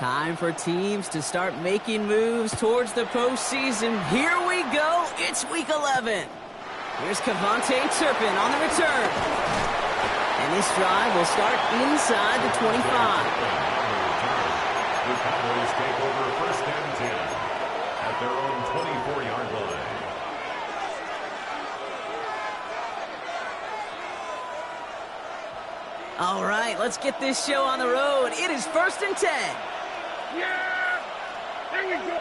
Time for teams to start making moves towards the postseason. Here we go. It's Week 11. Here's Kavontae Turpin on the return. And this drive will start inside the 25. The Cowboys take over first and 10 at their own 24-yard line. All right, let's get this show on the road. It is first and 10. Yeah! There you go.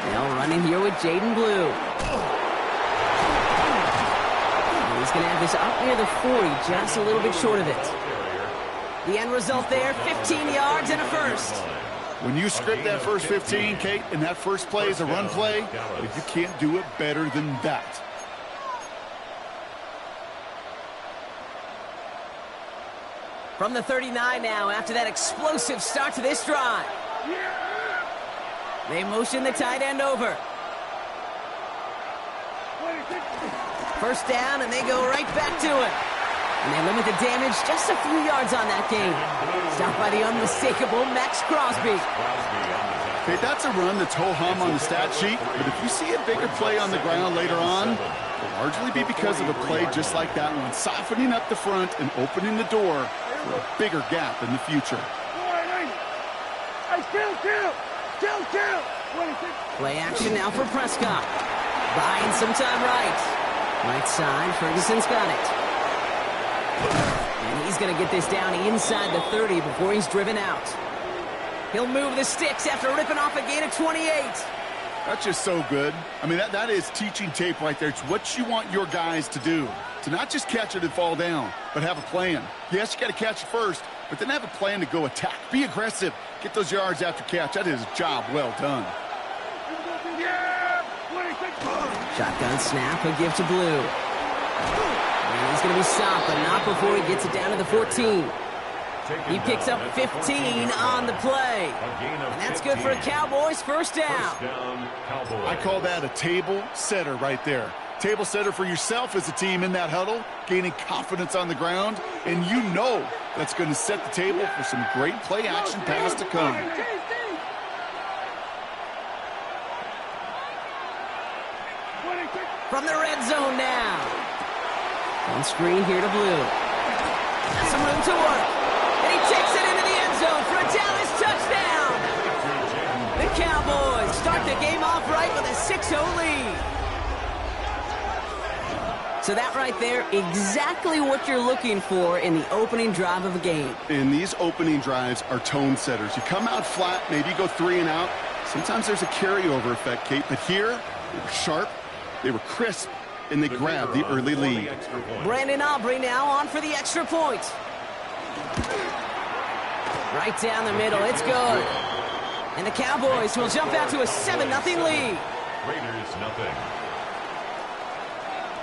They'll run in here with Jaden Blue. And he's going to have this up near the 40, just a little bit short of it. The end result there, 15 yards and a first. When you script that first 15, Kate, and that first play is a run play, you can't do it better than that. From the 39 now, after that explosive start to this drive. They motion the tight end over. First down, and they go right back to it. And they limit the damage just a few yards on that game. Stopped by the unmistakable Max Crosby. Okay, that's a run that's ho-hum on the stat sheet, but if you see a bigger play on the ground later on, it'll largely be because of a play just like that one, softening up the front and opening the door for a bigger gap in the future. Play action now for Prescott. Buying some time right. Right side, Ferguson's got it. And he's going to get this down inside the 30 before he's driven out. He'll move the sticks after ripping off a gain of 28. That's just so good. I mean, that is teaching tape right there. It's what you want your guys to do. To not just catch it and fall down, but have a plan. Yes, you got to catch it first, but then have a plan to go attack. Be aggressive. Get those yards after catch. That is a job well done. Shotgun snap, a give to Blue. And he's going to be stopped, but not before he gets it down to the 14. He picks up 15 on the play. And that's good for a Cowboys first down. I call that a table setter right there. Table setter for yourself as a team in that huddle, gaining confidence on the ground, and you know that's going to set the table for some great play action pass to come. From the red zone now. On screen here to Blue. Has some room to work. And he takes it into the end zone for a Dallas touchdown. The Cowboys start the game off right with a 6-0 lead. So that right there, exactly what you're looking for in the opening drive of a game. And these opening drives are tone setters. You come out flat, maybe you go 3 and out. Sometimes there's a carryover effect, Kate, but here, they were sharp, they were crisp, and they grabbed the early lead. Brandon Aubrey now on for the extra point. Right down the middle, it's good. And the Cowboys will jump out to a 7-0 lead. Raiders nothing.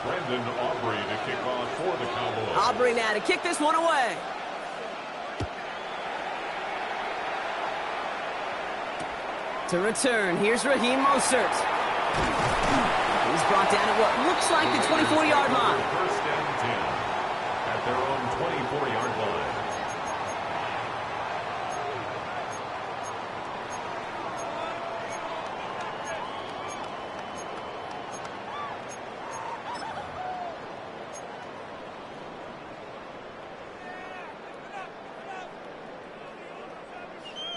Brandon Aubrey to kick off for the Cowboys. Aubrey now to kick this one away. To return, here's Raheem Mostert. He's brought down at what looks like the 24-yard line. First and 10 at their own 24-yard line.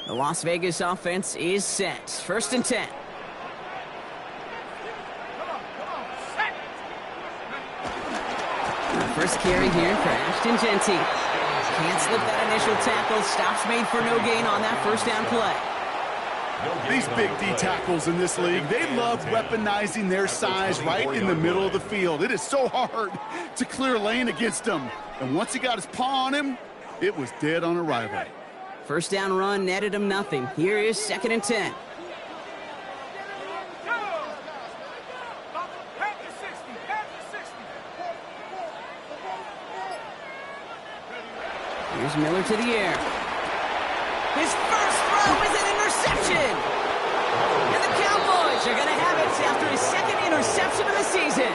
The Las Vegas offense is set. First and 10. First carry here for Ashton Genty. Can't slip that initial tackle. Stops made for no gain on that first down play. These big D tackles in this league, they love weaponizing their size right in the middle of the field. It is so hard to clear lane against them. And once he got his paw on him, it was dead on arrival. First down run netted him nothing. Here is second and 10. Here's Miller to the air. His first throw is an interception. And the Cowboys are going to have it after his second interception of the season.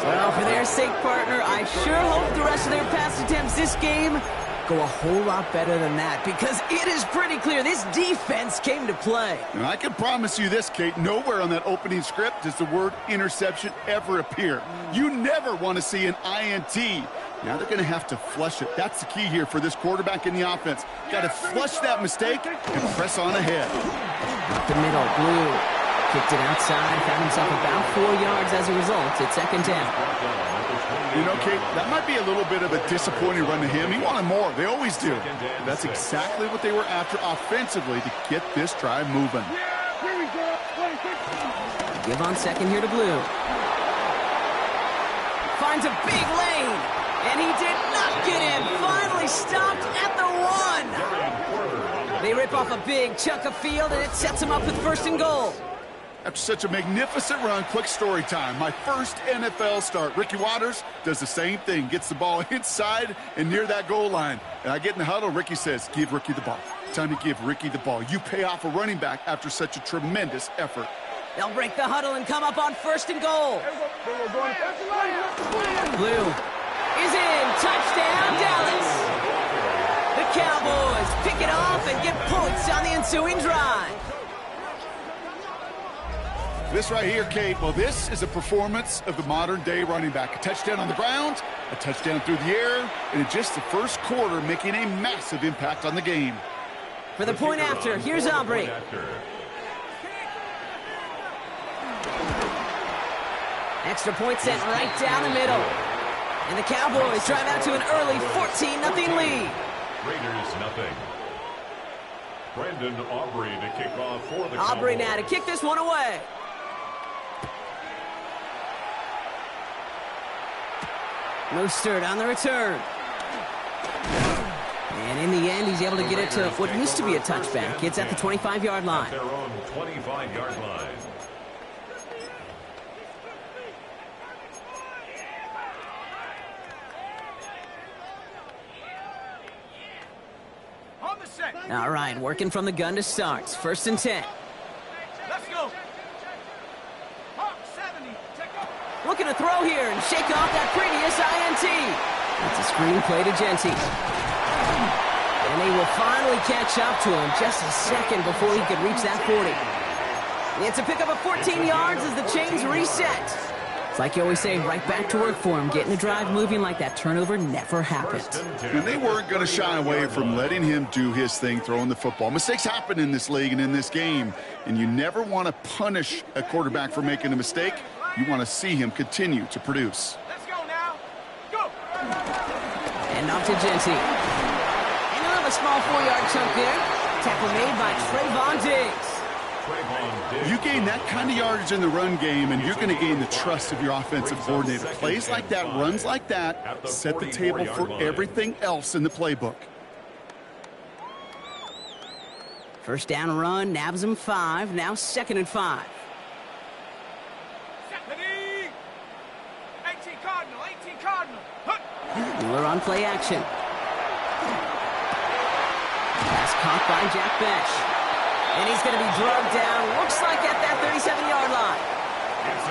Well, for their sake, partner, I sure hope the rest of their pass attempts this game go a whole lot better than that, because it is pretty clear this defense came to play. And I can promise you this, Kate, nowhere on that opening script does the word interception ever appear. You never want to see an INT. Now they're going to have to flush it. That's the key here for this quarterback in the offense. Got to flush that mistake and press on ahead. Up the middle, Blue kicked it outside, found himself about 4 yards as a result. It's second down. You know, Kate, that might be a little bit of a disappointing run to him. He wanted more. They always do. That's exactly what they were after offensively to get this drive moving. Give on second here to Blue. Finds a big lane, and he did not get in. Finally stopped at the 1. They rip off a big chunk of field, and it sets him up with first and goal. After such a magnificent run, quick story time. My first NFL start. Ricky Watters does the same thing. Gets the ball inside and near that goal line. And I get in the huddle. Ricky says, give Ricky the ball. Time to give Ricky the ball. You pay off a running back after such a tremendous effort. They'll break the huddle and come up on first and goal. Blue is in. Touchdown, Dallas. The Cowboys pick it off and get points on the ensuing drive. This right here, Kate, well, this is a performance of the modern-day running back. A touchdown on the ground, a touchdown through the air, and in just the first quarter, making a massive impact on the game. For the point after, here's Aubrey. Extra point sent right down the middle. And the Cowboys drive out to an early 14-0 lead. Raiders nothing. Brandon Aubrey to kick off for the Aubrey Cowboys. now to kick this one away. Mostert on the return. And in the end, he's able to get it to what used to be a touchback. It's at the 25-yard line. At their own 25-yard line. All right, working from the gun to start. First and 10. Let's go. Looking to throw here and shake off that previous INT. That's a screen play to Genty. And they will finally catch up to him just a second before he could reach that 40. It's a pickup of 14 yards as the chains reset. It's like you always say, right back to work for him. Getting the drive moving like that turnover never happened. And they weren't going to shy away from letting him do his thing, throwing the football. Mistakes happen in this league and in this game, and you never want to punish a quarterback for making a mistake. You want to see him continue to produce. Let's go now. Go. And off to Genty. And another small 4-yard chunk there. Tackle made by Trayvon Diggs. You gain that kind of yardage in the run game, and you're going to gain the trust of your offensive coordinator. Plays like that, runs like that, set the table for everything else in the playbook. First down run, nabs him 5. Now second and 5. 18 Cardinal. Miller on play action. Pass caught by Jack Besh. And he's going to be drugged down, looks like at that 37-yard line.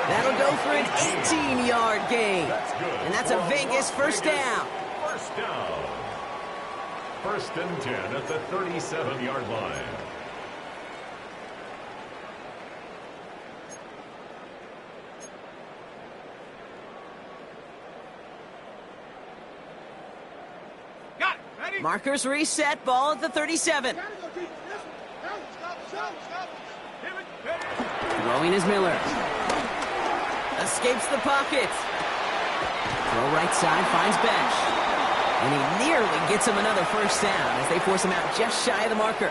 That'll go for an 18-yard gain. And that's a Vegas first down. First down. First and 10 at the 37-yard line. Got it. Ready? Markers reset, ball at the 37. Throwing is Miller. Escapes the pocket. Throw right side, finds Besh. And he nearly gets him another first down as they force him out just shy of the marker.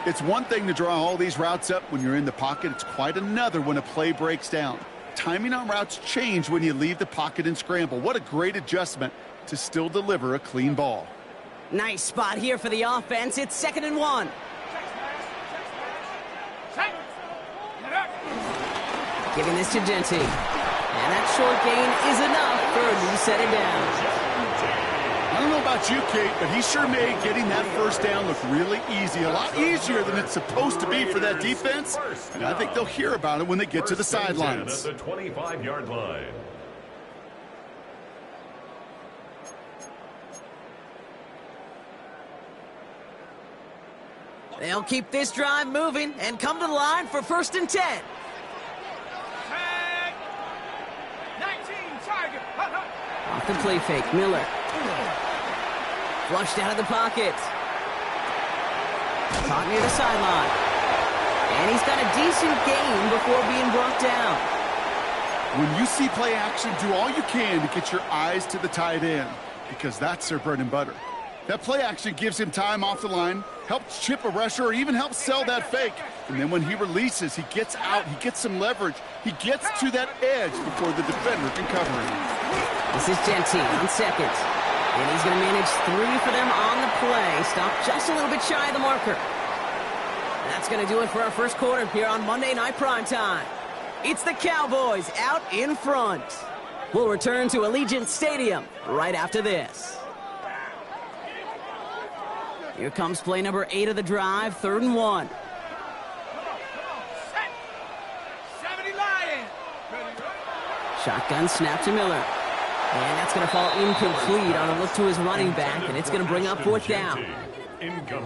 It's one thing to draw all these routes up when you're in the pocket. It's quite another when a play breaks down. Timing on routes change when you leave the pocket and scramble. What a great adjustment to still deliver a clean ball. Nice spot here for the offense. It's second and 1. Giving this to Genty. And that short gain is enough for a new set of downs. I don't know know about you, Kate, but he sure made getting that first down look really easy. A lot easier than it's supposed to be for that defense. And I think they'll hear about it when they get to the sidelines. At the 25-yard line. They'll keep this drive moving and come to the line for 1st and 10. Tag. 19, target. Off the play fake, Miller. Flushed out of the pocket. Caught near the sideline. And he's got a decent gain before being brought down. When you see play action, do all you can to get your eyes to the tight end, because that's their bread and butter. That play action gives him time off the line, helps chip a rusher, or even helps sell that fake. And then when he releases, he gets out, he gets some leverage. He gets to that edge before the defender can cover him. This is Genty on 2nd. And he's going to manage 3 for them on the play. Stop just a little bit shy of the marker. That's going to do it for our first quarter here on Monday Night Primetime. It's the Cowboys out in front. We'll return to Allegiant Stadium right after this. Here comes play number 8 of the drive, 3rd and 1. Set. 70 Lion. Shotgun snap to Miller. And that's going to fall incomplete on a look to his running back, and it's going to bring up 4th down.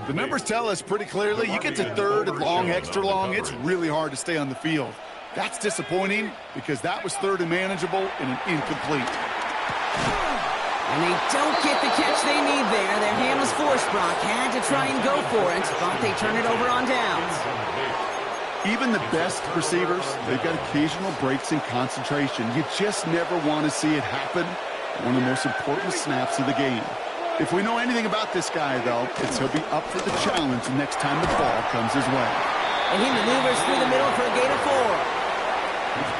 The numbers tell us pretty clearly, you get to 3rd and long, extra long, it's really hard to stay on the field. That's disappointing because that was 3rd and manageable and an incomplete. And they don't get the catch they need there. Their hand was forced. Brock had to try and go for it, but they turn it over on downs. Even the best receivers, they've got occasional breaks in concentration. You just never want to see it happen. One of the most important snaps of the game. If we know anything about this guy, though, it's he'll be up for the challenge the next time the ball comes his way. And he maneuvers through the middle for a gain of 4.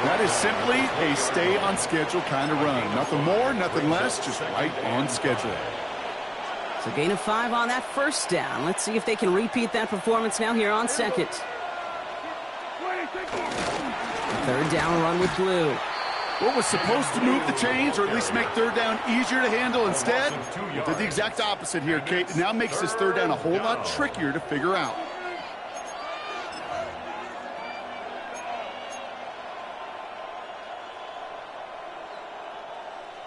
That is simply a stay-on-schedule kind of run. Nothing more, nothing less, just right on schedule. So gain of 5 on that 1st down. Let's see if they can repeat that performance now here on 2nd. 3rd down run with Blue. What was supposed to move the chains, or at least make 3rd down easier to handle instead, did the exact opposite here, Kate. It now makes this 3rd down a whole lot trickier to figure out.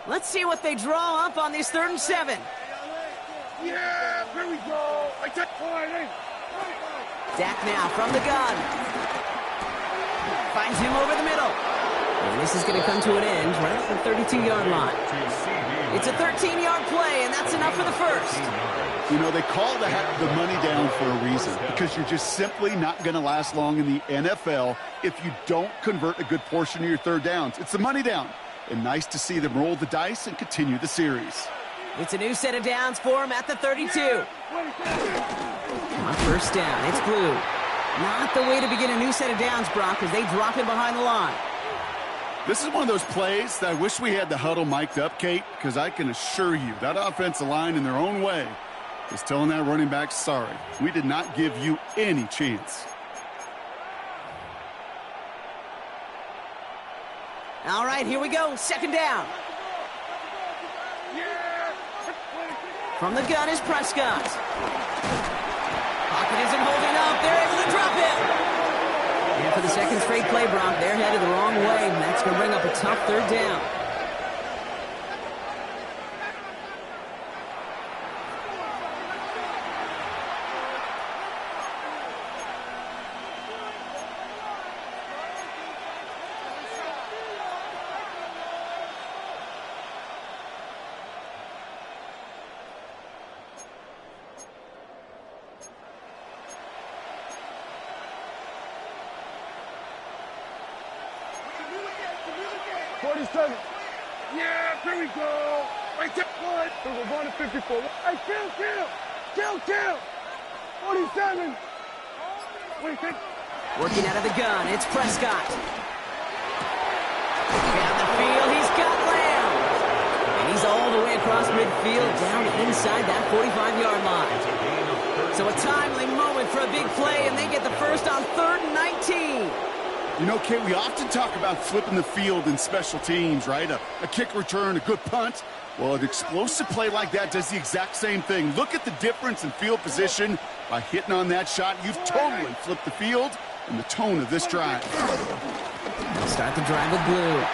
Let's see what they draw up on this 3rd and 7. Yeah, here we go. I take point. Dak now from the gun. Finds him over the middle. And this is going to come to an end right at the 32-yard line. It's a 13-yard play, and that's enough for the 1st. You know, they call that the money down for a reason, because you're just simply not going to last long in the NFL if you don't convert a good portion of your 3rd downs. It's the money down. And nice to see them roll the dice and continue the series. It's a new set of downs for him at the 32. On 1st down, it's Blue. Not the way to begin a new set of downs, Brock, as they drop him behind the line. This is one of those plays that I wish we had the huddle mic'd up, Kate, because I can assure you that offensive line in their own way is telling that running back, sorry, we did not give you any chance. All right, here we go. 2nd down. From the gun is Prescott. Pocket isn't holding up. They're able to drop him. And for the 2nd straight play, Brock, they're headed the wrong way, and that's going to bring up a tough 3rd down. Yeah, here we go. I take one. We're going to 54. Hey, kill. 47. Working out of the gun, it's Prescott. Down the field, he's got Lamb. And he's all the way across midfield, down inside that 45-yard line. So a timely moment for a big play, and they get the 1st on 3rd and 19. You know, Kate, we often talk about flipping the field in special teams, right? A kick return, a good punt. Well, an explosive play like that does the exact same thing. Look at the difference in field position. By hitting on that shot, you've totally flipped the field and the tone of this drive. They'll start the drive with Blue.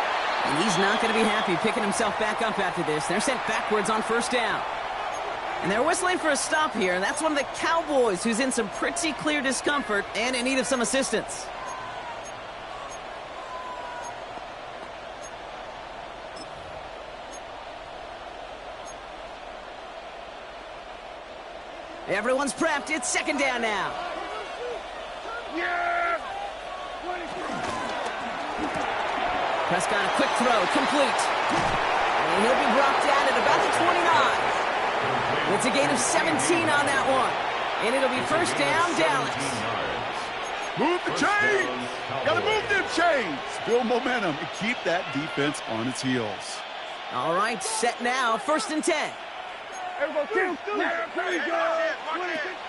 And he's not going to be happy picking himself back up after this. They're sent backwards on first down. And they're whistling for a stop here. And that's one of the Cowboys who's in some pretty clear discomfort and in need of some assistance. Everyone's prepped. It's second down now. Yeah! Prescott, a quick throw, complete. And he'll be brought down at about the 29. It's a gain of 17 on that one. And it'll be first down, Dallas. Move the chains! Gotta move them chains! Build momentum and keep that defense on its heels. All right, set now, first and 10.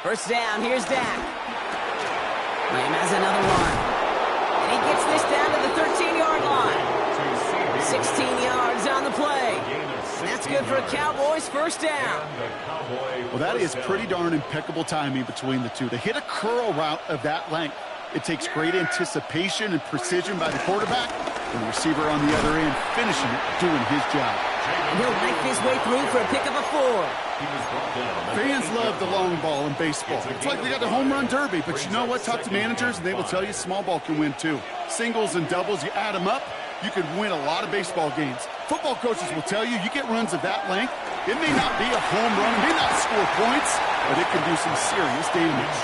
First down, here's Dak. Lamb has another one. And he gets this down to the 13-yard line. 16 yards on the play. And that's good for a Cowboys first down. Well, that is pretty darn impeccable timing between the two. To hit a curl route of that length, it takes great anticipation and precision by the quarterback, and the receiver on the other end finishing it, doing his job. And he'll knife his way through for a pickup of 4. Fans love the long ball in baseball. It's like they got the home run derby, but you know what? Talk to managers, and they will tell you small ball can win too. Singles and doubles, you add them up, you could win a lot of baseball games. Football coaches will tell you, you get runs of that length, it may not be a home run, it may not score points, but it can do some serious damage.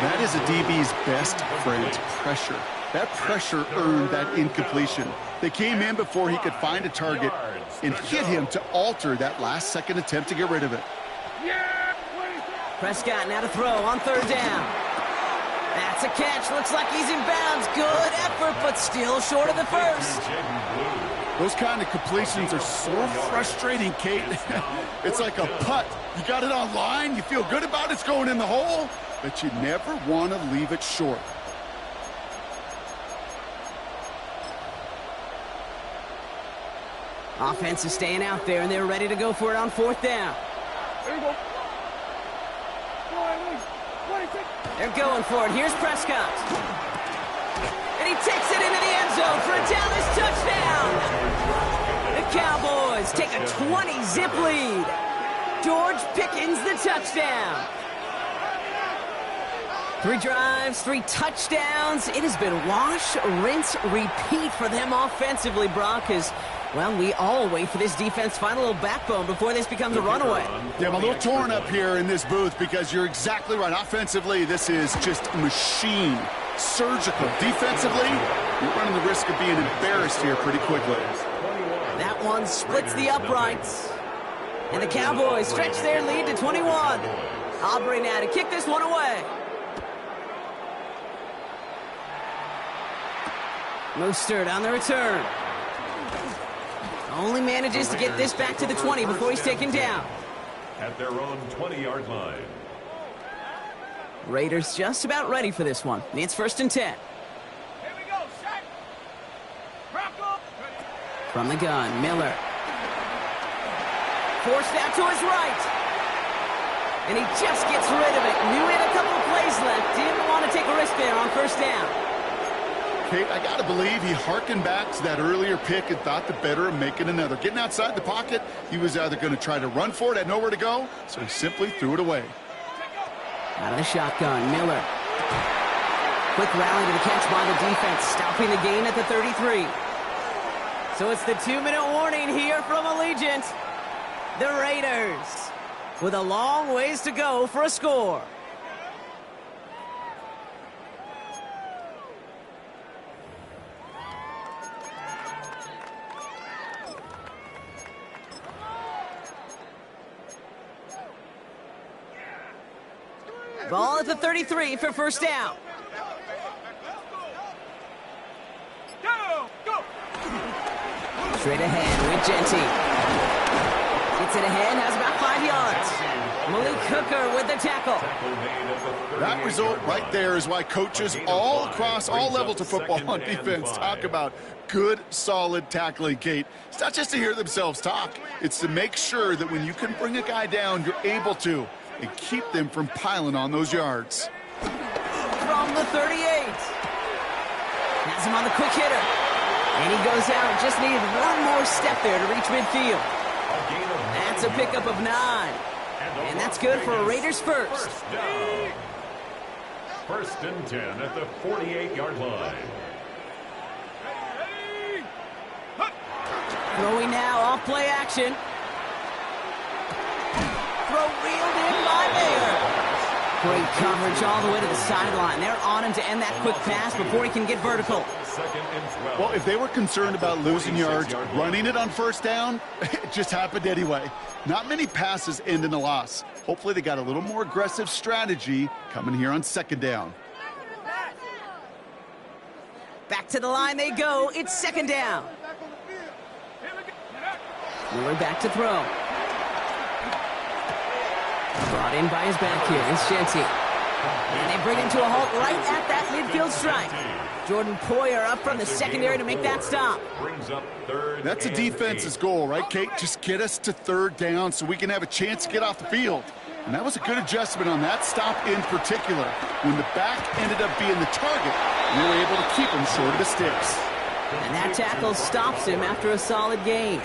That is a DB's best friend, pressure. That pressure earned that incompletion. They came in before he could find a target and hit him to alter that last-second attempt to get rid of it. Prescott now to throw on third down. That's a catch. Looks like he's in bounds. Good effort, but still short of the first. Those kind of completions are so frustrating, Kate. It's like a putt. You got it on line, you feel good about it's going in the hole, but you never want to leave it short. Offense is staying out there, and they're ready to go for it on fourth down. They're going for it. Here's Prescott. And he takes it into the end zone for a Dallas touchdown. The Cowboys take a 20-zip lead. George Pickens the touchdown. 3 drives, 3 touchdowns. It has been wash, rinse, repeat for them offensively, Brock, as, well, we all wait for this defense to find a little backbone before this becomes a runaway. Yeah, I'm a little torn up here in this booth because you're exactly right. Offensively, this is just a machine. Surgical. Defensively, you're running the risk of being embarrassed here pretty quickly. That one splits the uprights. And the Cowboys stretch their lead to 21. Aubrey now to kick this one away. Mostert on the return. Only manages to get this back to the 20 before he's taken down. At their own 20-yard line. Raiders just about ready for this one. It's first and 10. Here we go, set. Rocco. From the gun, Miller. Forced out to his right. And he just gets rid of it. Knew he had a couple of plays left. Didn't want to take a risk there on first down. Kate, I got to believe he hearkened back to that earlier pick and thought the better of making another. Getting outside the pocket, he was either going to try to run for it, had nowhere to go, so he simply threw it away. Out of the shotgun, Miller. Quick rally to the catch by the defense, stopping the gain at the 33. So it's the 2-minute warning here from Allegiant. The Raiders with a long ways to go for a score. Ball at the 33 for first down. Straight ahead with Genty. Gets it ahead, has about 5 yards. Malik Hooker with the tackle. That result right there is why coaches all across all levels of football on defense talk about good, solid tackling, Kate. It's not just to hear themselves talk. It's to make sure that when you can bring a guy down, you're able to, and keep them from piling on those yards. From the 38. Has him on the quick hitter. And he goes out. Just needed one more step there to reach midfield. That's a pickup of 9. And that's good for a Raiders first. First and 10 at the 48-yard line. Throwing now, off play action. Throw reeled in by Mayer. Great coverage all the way to the sideline. They're on him to end that quick pass before he can get vertical. Well, if they were concerned about losing yards, running it on first down, it just happened anyway. Not many passes end in a loss. Hopefully they got a little more aggressive strategy coming here on second down. Back to the line they go. It's second down. Miller back to throw. Brought in by his back here. It's Shenty. And they bring him to a halt right at that midfield strike. Jordan Poyer up from the secondary to make that stop. That's a defense's goal, right, Kate? Just get us to third down so we can have a chance to get off the field. And that was a good adjustment on that stop in particular. When the back ended up being the target, we were able to keep him short of the sticks. And that tackle stops him after a solid gain.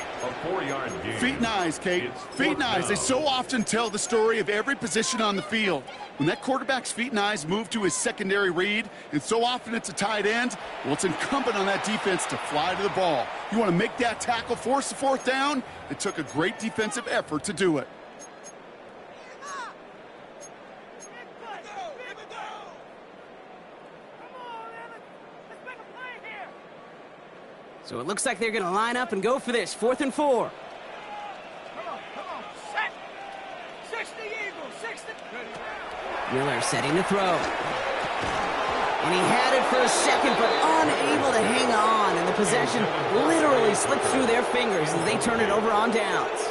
Feet and eyes, Kate. Feet and eyes. They so often tell the story of every position on the field. When that quarterback's feet and eyes move to his secondary read, and so often it's a tight end, well, it's incumbent on that defense to fly to the ball. You want to make that tackle, force the fourth down? It took a great defensive effort to do it. So it looks like they're going to line up and go for this. 4th and 4. Come on, set. 60 Eagles, 60. Miller setting to throw. And he had it for a second, but unable to hang on. And the possession literally slipped through their fingers as they turn it over on downs.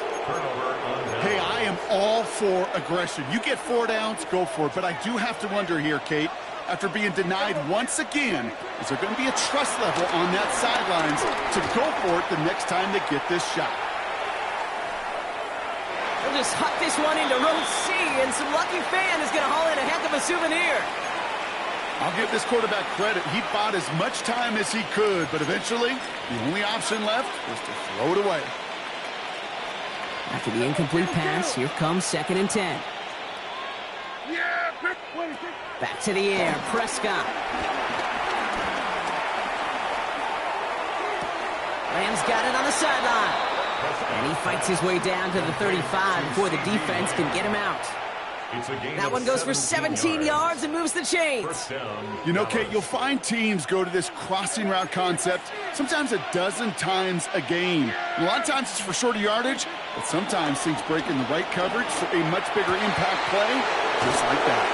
Hey, I am all for aggression. You get 4 downs, go for it. But I do have to wonder here, Kate, after being denied once again, is there going to be a trust level on that sidelines to go for it the next time they get this shot? They'll just huck this one into row C, and some lucky fan is going to haul in a heck of a souvenir. I'll give this quarterback credit. He bought as much time as he could, but eventually, the only option left was to throw it away. After the incomplete pass, here comes 2nd and 10. Yeah, Back to the air, Prescott. Rams got it on the sideline. And he fights his way down to the 35 before the defense can get him out. That one goes for 17 yards and moves the chains. You know, Kate, you'll find teams go to this crossing route concept sometimes a dozen times a game. And a lot of times it's for shorter yardage, but sometimes things break in the right coverage for a much bigger impact play, just like that.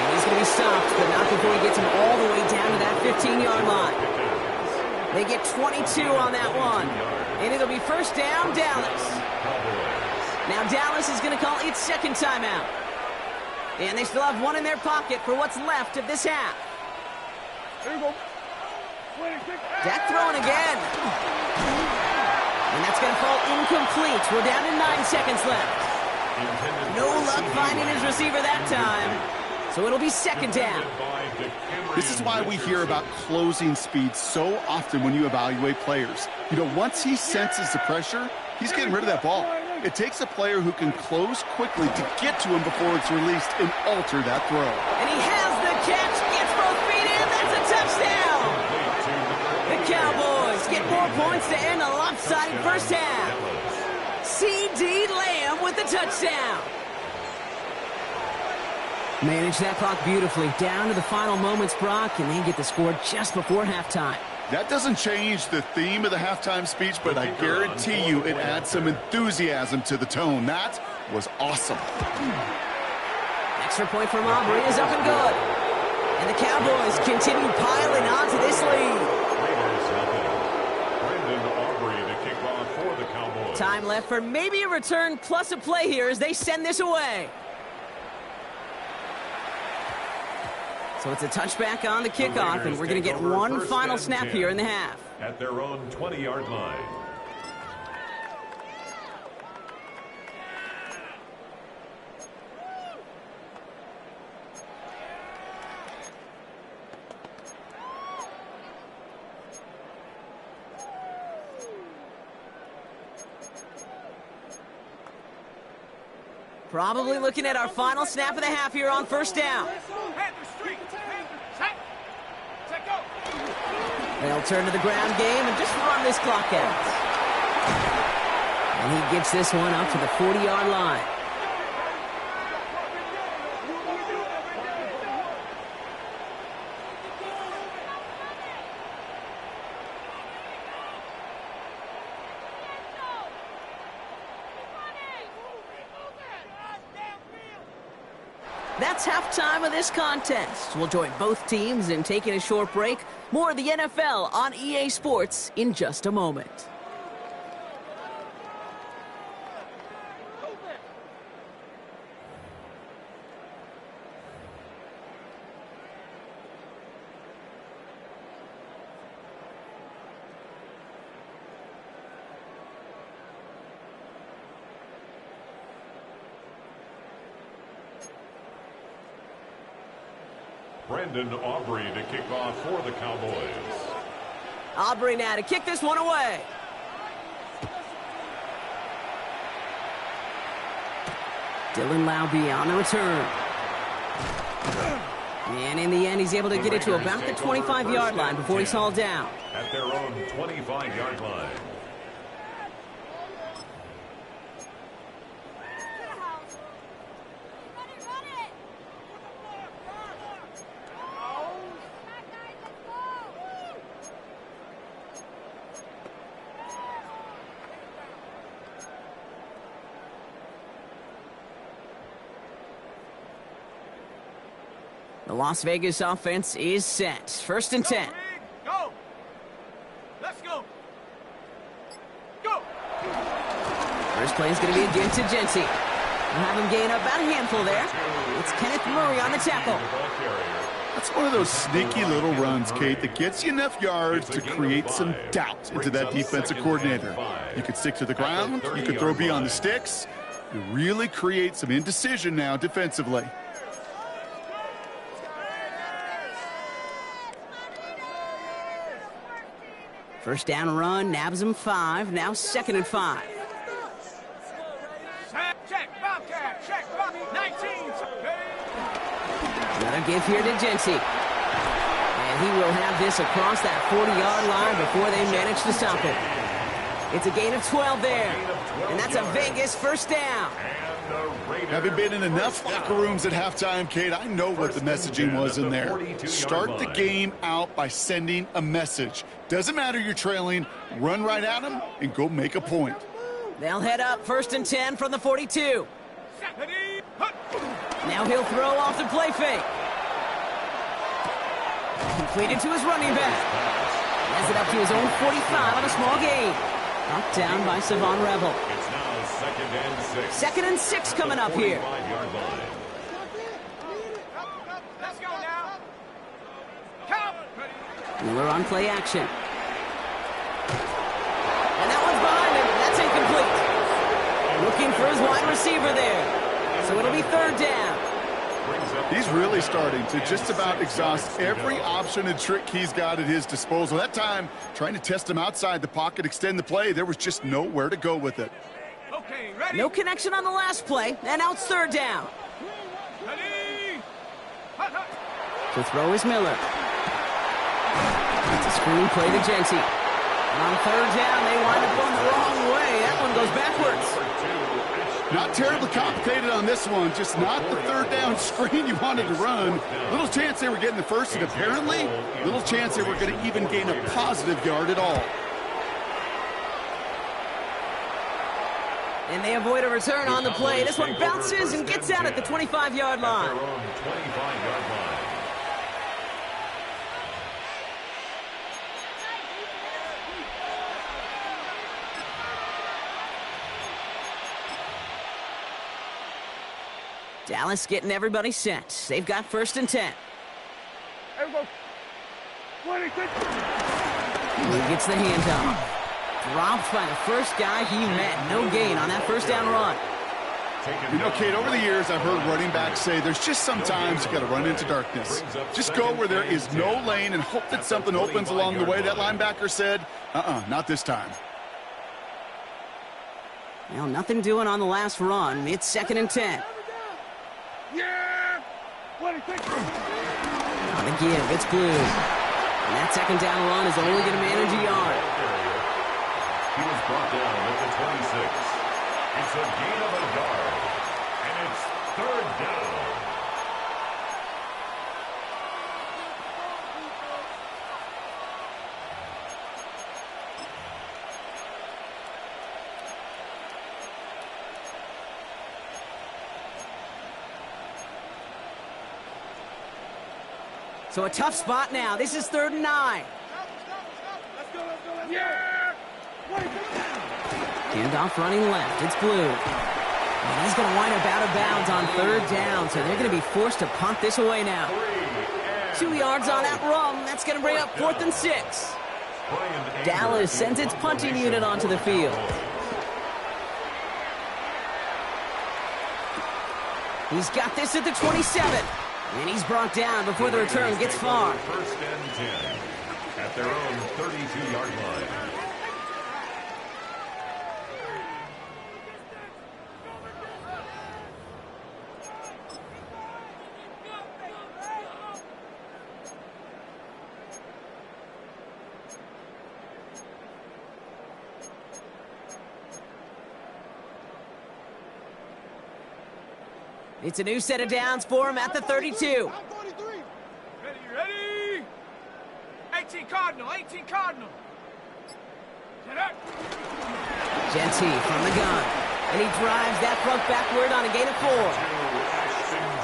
And he's going to be stopped, but not before he gets him all the way down to that 15-yard line. They get 22 on that one. And it'll be first down, Dallas. Now Dallas is going to call its second timeout. And they still have one in their pocket for what's left of this half. Here we go. Dak throwing again. And that's going to fall incomplete. We're down to 9 seconds left. No luck finding his receiver that time. So it'll be second down. This is why we hear about closing speed so often when you evaluate players. You know, once he senses the pressure, he's getting rid of that ball. It takes a player who can close quickly to get to him before it's released and alter that throw. And he has the catch, gets both feet in, that's a touchdown! The Cowboys get more points to end a lopsided first half. C.D. Lamb with the touchdown. Manage that clock beautifully, down to the final moments, Brock, and they get the score just before halftime. That doesn't change the theme of the halftime speech, but I guarantee you it adds some enthusiasm to the tone. That was awesome. Extra point from Aubrey is up and good. And the Cowboys continue piling on to this lead. Time left for maybe a return plus a play here as they send this away. So it's a touchback on the kickoff, and we're going to get one final snap here in the half. At their own 20-yard line. Probably looking at our final snap of the half here on first down. They'll turn to the ground game and just run this clock out. And he gets this one up to the 40-yard line. That's halftime of this contest. We'll join both teams in taking a short break. More of the NFL on EA Sports in just a moment. Brendan Aubrey to kick off for the Cowboys. Aubrey now to kick this one away. Dylan Laube on the return. And in the end, he's able to get it to about the 25-yard line before he's hauled down. At their own 25-yard line. The Las Vegas offense is set. First and 10. Go! Let's go! Go! First play is going to be again to Genty. We'll have him gain about a handful there. It's Kenneth Murray on the tackle. That's one of those sneaky little runs, Kate, that gets you enough yards to create some doubt into that defensive coordinator. You can stick to the ground. You can throw beyond the sticks. You really create some indecision now defensively. First down run, nabs him 5. Now 2nd and 5. Check, Bobcat, check, 19. Another give here to Genty. And he will have this across that 40-yard line before they manage to stop him. It's a gain of 12 there. And that's a Vegas first down. Having been in enough locker rooms at halftime, Kate, I know what the messaging was in there. Start the game out by sending a message. Doesn't matter you're trailing, run right at them and go make a point. They'll head up 1st and 10 from the 42. Now he'll throw off the play fake. Completed to his running back. Has it up to his own 45 on a small gain. Knocked down by Savon Rebel. It's now 2nd and 6. 2nd and 6 coming up here. 45-yard line. Let's go now. Count. Miller on play action. And that one's behind him. That's incomplete. Looking for his wide receiver there. So it'll be 3rd down. He's really starting to just about exhaust every option and trick he's got at his disposal. That time, trying to test him outside the pocket, extend the play, there was just nowhere to go with it. Okay, ready? No connection on the last play, and now it's 3rd down. Ready? To throw is Miller. It's a screen play to Genty. On 3rd down, they wind up going the wrong way. That one goes backwards. Not terribly complicated on this one, just not the 3rd down screen you wanted to run. Little chance they were getting the first, and apparently, little chance they were going to even gain a positive yard at all. And they avoid a return on the play. This one bounces and gets out at the 25-yard line. Dallas getting everybody set. They've got 1st and 10. Here we go. 26. He gets the handoff. Dropped by the first guy he met. No gain on that first down run. You know, Kate, over the years, I've heard running backs say there's just sometimes you got to run into darkness. Just go where there is no lane and hope that something opens along the way. That linebacker said, not this time. Well, nothing doing on the last run. It's 2nd and 10. Yeah! 26. On the give, it's Blue. And that 2nd down run is only going to manage a yard. He was brought down at the 26. It's a gain of a yard, and it's 3rd down. So a tough spot now. This is 3rd and 9. Let's go. Yeah! 26. Handoff running left. It's Blue. And he's going to wind up out of bounds on 3rd down, so they're going to be forced to punt this away now. 2 yards on that run. That's going to bring up 4th and 6. Dallas sends its punting unit onto the field. He's got this at the 27. And he's brought down before the return gets far. 1st and 10 at their own 32-yard line. It's a new set of downs for him at the 32. Ready? 18 Cardinal. Get up. Genty from the gun. And he drives that front backward on a gain of 4.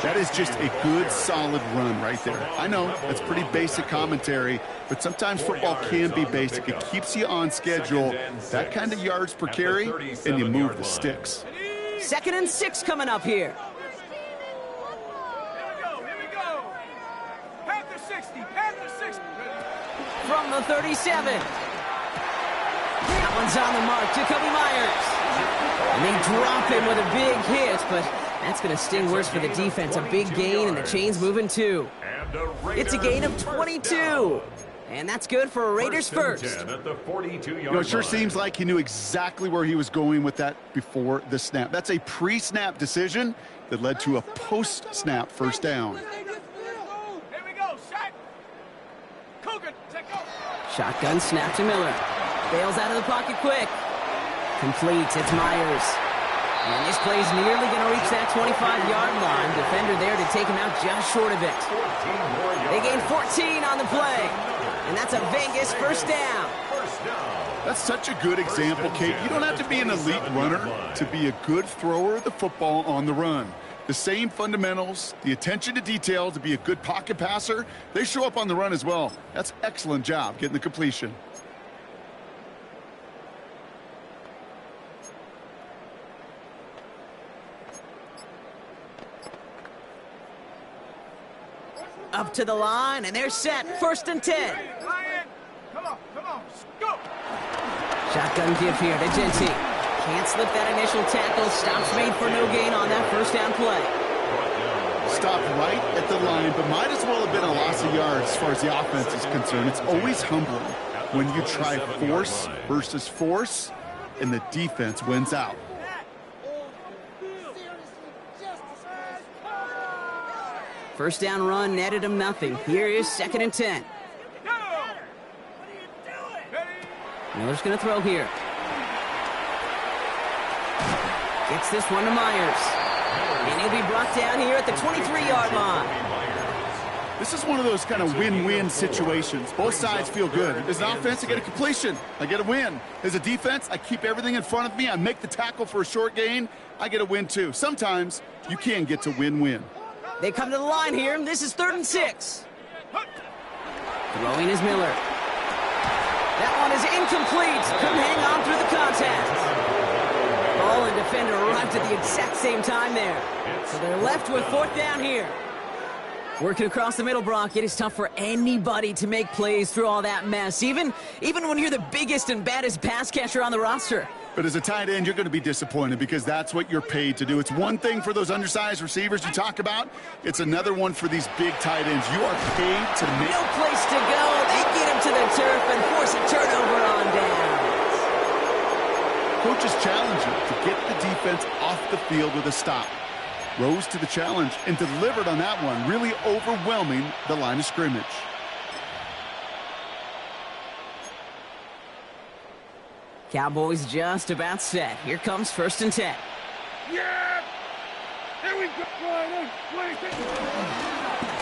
That is just a good, solid run right there. I know, that's pretty basic commentary, but sometimes football can be basic. It keeps you on schedule, that kind of yards per carry, and you move the sticks. 2nd and 6 coming up here. From the 37. That one's on the mark. Jacoby Myers. And they drop him with a big hit, but that's going to sting worse for the defense. A big gain, and the chain's moving too. It's a gain of 22. And that's good for a Raiders first. You know, it sure seems like he knew exactly where he was going with that before the snap. That's a pre-snap decision that led to a post-snap first down. Shotgun snap to Miller. Bails out of the pocket quick. Completes. It's Myers. And this play's nearly going to reach that 25-yard line. Defender there to take him out just short of it. They gain 14 on the play. And that's a Vegas first down. That's such a good example, Kate. You don't have to be an elite runner to be a good thrower of the football on the run. The same fundamentals, the attention to detail to be a good pocket passer, they show up on the run as well. That's an excellent job getting the completion. Up to the line, and they're set. 1st and 10. Come on, go! Shotgun give here to Genty. Can't slip that initial tackle. Stops made for no gain on that first down play. Stopped right at the line, but might as well have been a loss of yards as far as the offense is concerned. It's always humbling when you try force versus force, and the defense wins out. First down run netted him nothing. Here is 2nd and 10. Miller's going to throw here. Gets this one to Myers. And he'll be brought down here at the 23-yard line. This is one of those kind of win-win situations. Both sides feel good. As an offense, I get a completion. I get a win. As a defense, I keep everything in front of me. I make the tackle for a short gain. I get a win, too. Sometimes you can get to win-win. They come to the line here. This is 3rd and 6. Throwing is Miller. That one is incomplete. Couldn't hang on through the contact. Ball and defender arrived at the exact same time there. So they're left with 4th down here. Working across the middle, Brock, it is tough for anybody to make plays through all that mess, even when you're the biggest and baddest pass catcher on the roster. But as a tight end, you're going to be disappointed because that's what you're paid to do. It's one thing for those undersized receivers you talk about. It's another one for these big tight ends. You are paid to make... No place to go. They get him to the turf and force a turnover on downs. Coaches challenge you to get the defense off the field with a stop. Rose to the challenge and delivered on that one, really overwhelming the line of scrimmage. Cowboys just about set. Here comes 1st and 10. Yeah! Here we go!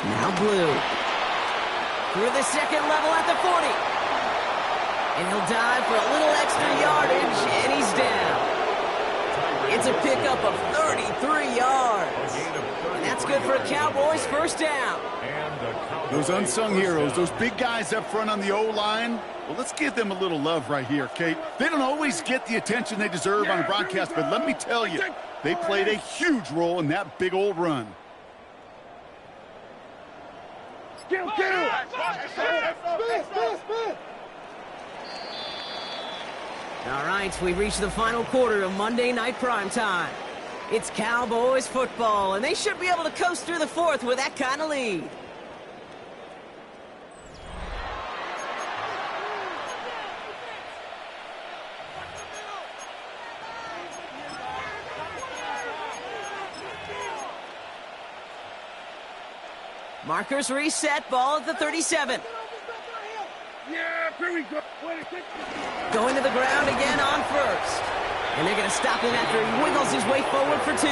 Now Blue. Through the second level at the 40. And he'll dive for a little extra yardage, and he's down. It's a pickup of 33 yards. And that's good for a Cowboys 1st down. Those unsung heroes, those big guys up front on the O-line, well, let's give them a little love right here, Kate. They don't always get the attention they deserve on a broadcast, but let me tell you, they played a huge role in that big old run. Kill! All right, we've reached the final quarter of Monday Night Primetime. It's Cowboys football, and they should be able to coast through the 4th with that kind of lead. Markers reset, ball at the 37. Yeah, here we go. Going to the ground again on 1st. And they're going to stop him after he wiggles his way forward for 2.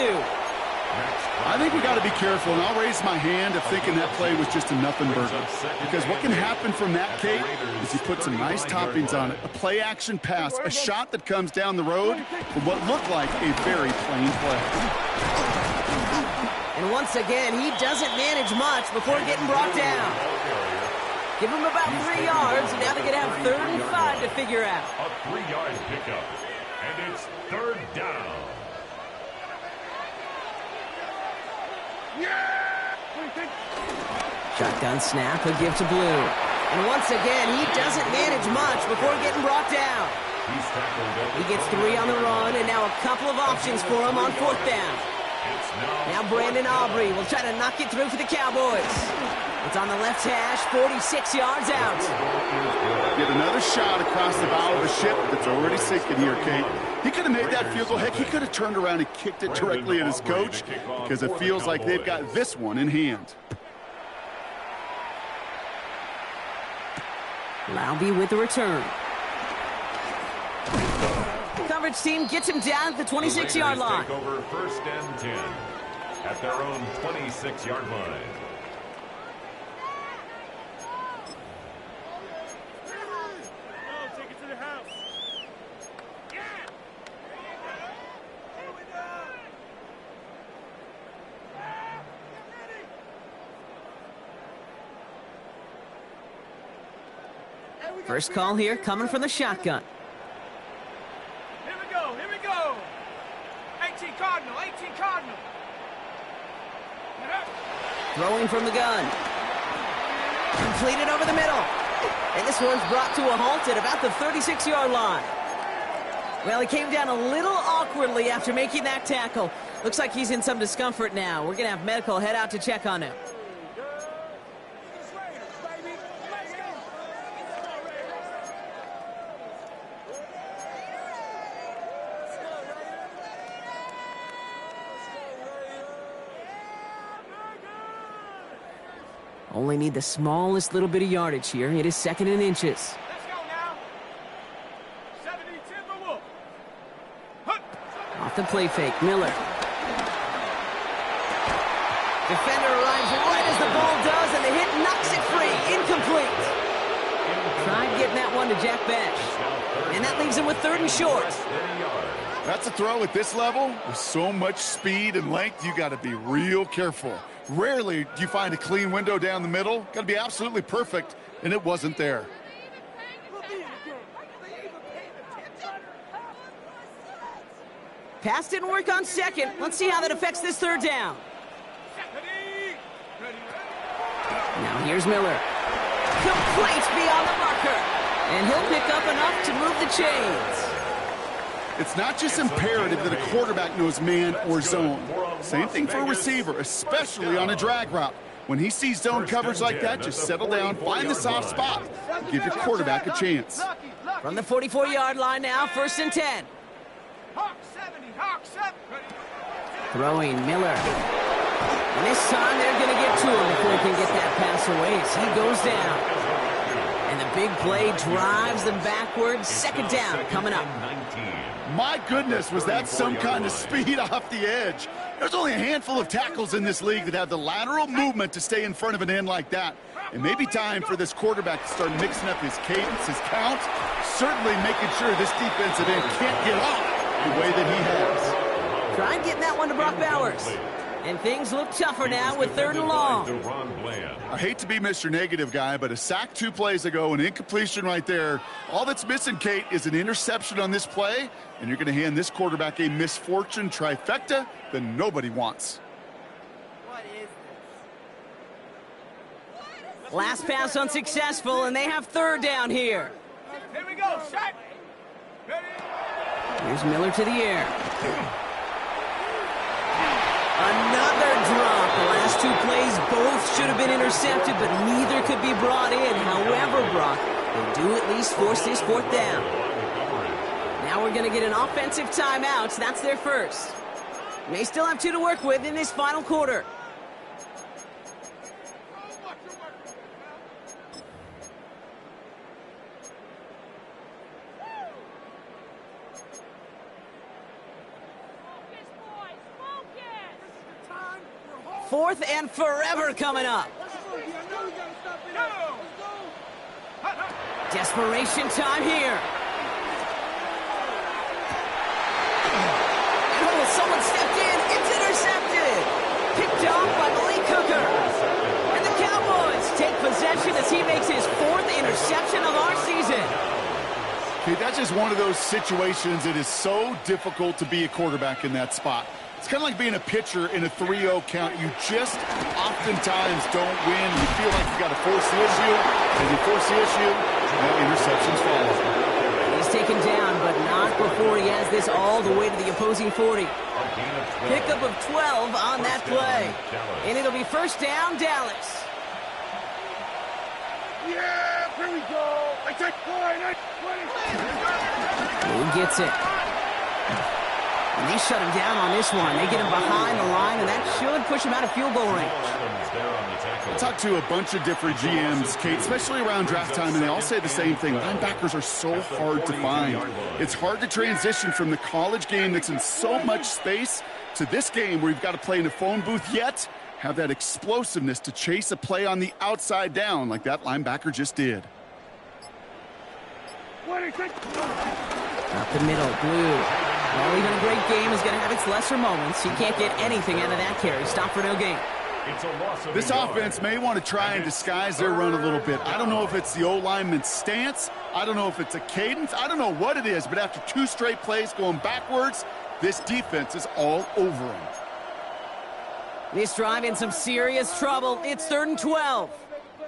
I think we got to be careful, and I'll raise my hand if thinking that play was just a nothing burger. Because what can happen from that, Kate, is you put some nice toppings on it. A play-action pass, a shot that comes down the road for what looked like a very plain play. And once again, he doesn't manage much before getting brought down. Give him about 3 yards, and now they're going to have 3rd and 5 to figure out. A 3-yard pickup, and it's 3rd down. Shotgun snap, a give to Blue. And once again, he doesn't manage much before getting brought down. He gets 3 on the run, and now a couple of options for him on 4th down. Now Brandon Aubrey will try to knock it through for the Cowboys. It's on the left hash, 46 yards out. Get another shot across the bow of a ship that's already sinking here, Kate. He could have made that field goal. Heck, he could have turned around and kicked it directly at his coach because it feels like they've got this one in hand. Laube with the return. Coverage team gets him down at the 26-yard line. Take over 1st and 10 at their own 26-yard line. Take it to the house. First call here coming from the shotgun. Here we go. 18 Cardinal. Throwing from the gun. Completed over the middle. And this one's brought to a halt at about the 36-yard line. Well, he came down a little awkwardly after making that tackle. Looks like he's in some discomfort now. We're going to have medical head out to check on him. Only need the smallest little bit of yardage here. It is 2nd and inches. Let's go now. 70 Timberwolf. Off the play fake, Miller. Defender arrives right as the ball does, and the hit knocks it free. Incomplete. Tried getting that one to Jack Besh. And that leaves him with 3rd and short. That's a throw at this level. With so much speed and length, you got to be real careful. Rarely do you find a clean window down the middle. Got to be absolutely perfect, and it wasn't there. Pass didn't work on 2nd. Let's see how that affects this 3rd down. Here's Miller. Completes beyond the marker. And he'll pick up enough to move the chains. It's not just imperative that a quarterback knows man or zone. Same thing for a receiver, especially on a drag route. When he sees zone coverage like that, just settle down, find the soft spot, give your quarterback a chance. From the 44-yard line now, 1st and 10. Throwing Miller. And this time they're going to get to him before he can get that pass away as he goes down. And the big play drives them backwards. 2nd down coming up. My goodness, was that some kind of speed off the edge. There's only a handful of tackles in this league that have the lateral movement to stay in front of an end like that. It may be time for this quarterback to start mixing up his cadence, his count, certainly making sure this defensive end can't get off the way that he has. Try getting that one to Brock Bowers. And things look tougher now with 3rd and long. I hate to be Mr. Negative guy, but a sack 2 plays ago, an incompletion right there. All that's missing, Kate, is an interception on this play, and you're going to hand this quarterback a misfortune trifecta that nobody wants. Last pass unsuccessful, and they have 3rd down here. Here we go, shot. Here's Miller to the air. Another drop. The last 2 plays both should have been intercepted, but neither could be brought in. However, Brock, they do at least force this 4th down. Now we're going to get an offensive timeout. That's their first. They still have 2 to work with in this final quarter. Fourth and forever coming up. Desperation time here. Oh, someone stepped in. It's intercepted. Picked off by Malik Hooker. And the Cowboys take possession as he makes his 4th interception of our season. Okay, that's just one of those situations. It is so difficult to be a quarterback in that spot. It's kind of like being a pitcher in a 3-0 count. You just oftentimes don't win. You feel like you got to force the issue. And you force the issue, and interceptions follow. He's taken down, but not before he has this all the way to the opposing 40. Pickup of 12 on that play. And it'll be 1st down, Dallas. Yeah, here we go. I take 20. Who gets it? And they shut him down on this one. They get him behind the line, and that should push him out of field goal range. I talked to a bunch of different GMs, Kate, especially around draft time, and they all say the same thing. Linebackers are so hard to find. It's hard to transition from the college game that's in so much space to this game where you've got to play in a phone booth, yet have that explosiveness to chase a play on the outside down like that linebacker just did. Up the middle, Blue. Well, even a great game is going to have its lesser moments. He can't get anything out of that carry. Stop for no gain. This offense may want to try and disguise their run a little bit. I don't know if it's the O-lineman's stance. I don't know if it's a cadence. I don't know what it is, but after 2 straight plays going backwards, this defense is all over him. This drive in some serious trouble. It's 3rd and 12.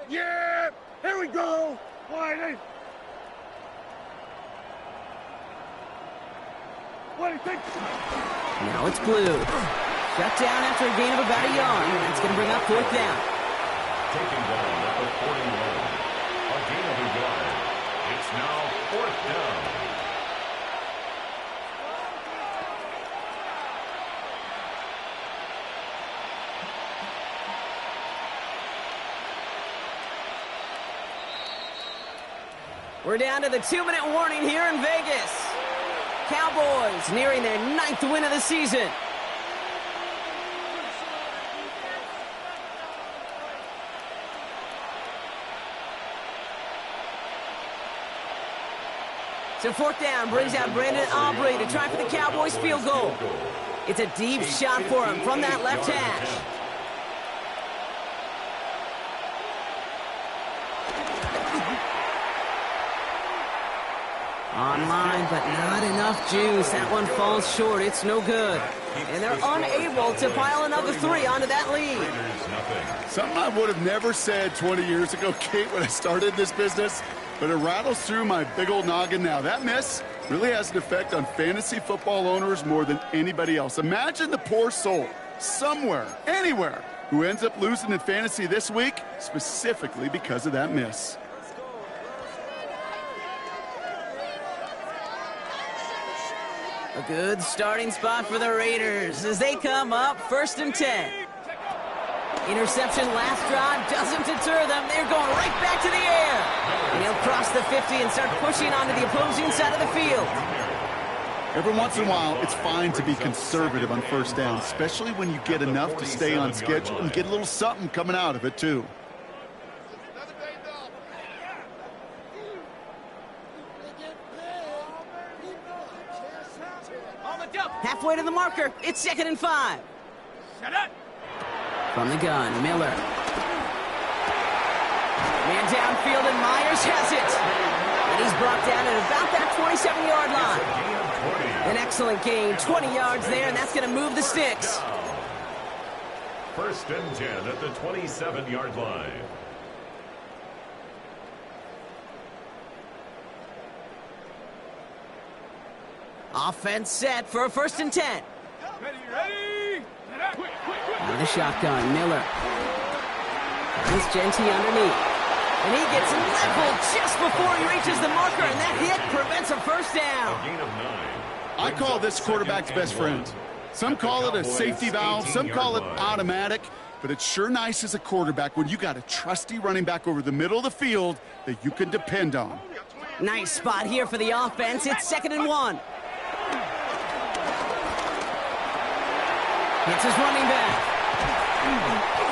Yeah, here we go. Wide. Now it's Blue. Shut down after a gain of about a yard. That's going to bring up 4th down. Taken down at the 41. A gain of a yard. It's now 4th down. We're down to the 2-minute warning here in Vegas. Cowboys nearing their 9th win of the season. So 4th down brings out Brandon Aubrey to try for the Cowboys field goal. It's a deep shot for him from that left hash. Online, but not enough juice. That one falls short. It's no good. And they're unable to pile another 3 onto that lead. Something I would have never said 20 years ago, Kate, when I started this business, but it rattles through my big old noggin now. That miss really has an effect on fantasy football owners more than anybody else. Imagine the poor soul somewhere, anywhere, who ends up losing in fantasy this week, specifically because of that miss. A good starting spot for the Raiders as they come up 1st and 10. Interception last drive doesn't deter them. They're going right back to the air. And they'll cross the 50 and start pushing onto the opposing side of the field. Every once in a while, it's fine to be conservative on 1st down, especially when you get enough to stay on schedule and get a little something coming out of it, too. Halfway to the marker. It's 2nd and 5. Shut up. From the gun, Miller. Man downfield, and Myers has it. And he's brought down at about that 27-yard line. An excellent gain, 20 yards there, and that's going to move the sticks. 1st and 10 at the 27-yard line. Offense set for a 1st and 10. Ready. Now the shotgun, Miller. Here's Genty underneath. And he gets leveled just before he reaches the marker, and that hit prevents a 1st down. A gain of 9. I call this quarterback's best friend. Some call it a safety valve, some call it automatic, but it's sure nice as a quarterback when you got a trusty running back over the middle of the field that you can depend on. Nice spot here for the offense. It's 2nd and 1. It's his running back.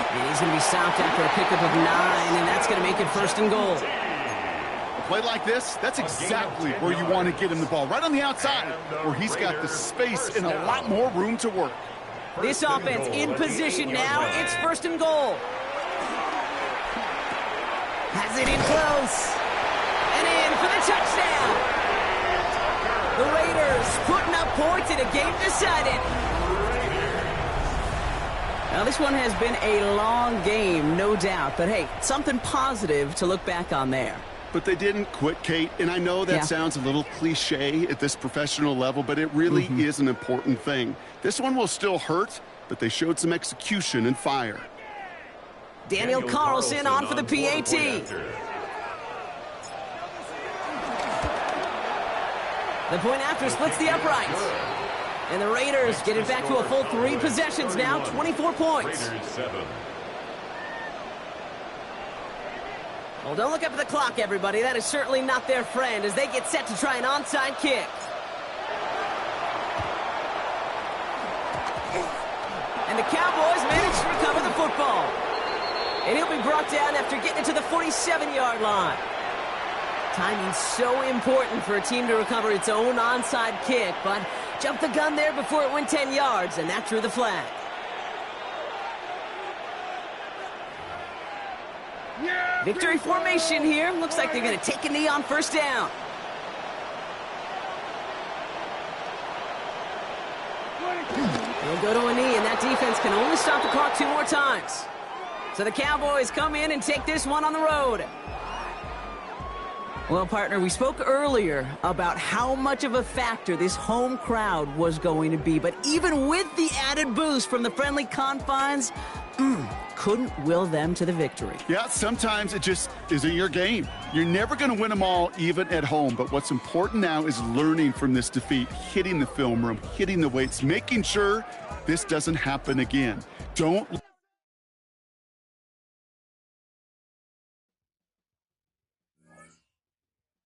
And he's going to be stopped after a pickup of 9, and that's going to make it 1st and goal. A play like this, that's exactly where you want to get him the ball, right on the outside, where he's got the space and a lot more room to work. This offense in position now. It's 1st and goal. Has it in close. And in for the touchdown. The Raiders putting up points in a game decided. Now, this one has been a long game, no doubt. But, hey, something positive to look back on there. But they didn't quit, Kate. And I know that sounds a little cliche at this professional level, but it really is an important thing. This one will still hurt, but they showed some execution and fire. Daniel Carlson on for the PAT. The point after splits the uprights. And the Raiders get it back to a full 3 possessions now, 24 points. Well, don't look up at the clock, everybody. That is certainly not their friend as they get set to try an onside kick. And the Cowboys manage to recover the football. And he'll be brought down after getting it to the 47-yard line. Timing's so important for a team to recover its own onside kick, but jumped the gun there before it went 10 yards, and that drew the flag. Victory formation here. Looks like they're going to take a knee on 1st down. They'll go to a knee, and that defense can only stop the clock 2 more times. So the Cowboys come in and take this one on the road. Well, partner, we spoke earlier about how much of a factor this home crowd was going to be. But even with the added boost from the friendly confines, couldn't will them to the victory. Yeah, sometimes it just isn't your game. You're never going to win them all, even at home. But what's important now is learning from this defeat, hitting the film room, hitting the weights, making sure this doesn't happen again. Don't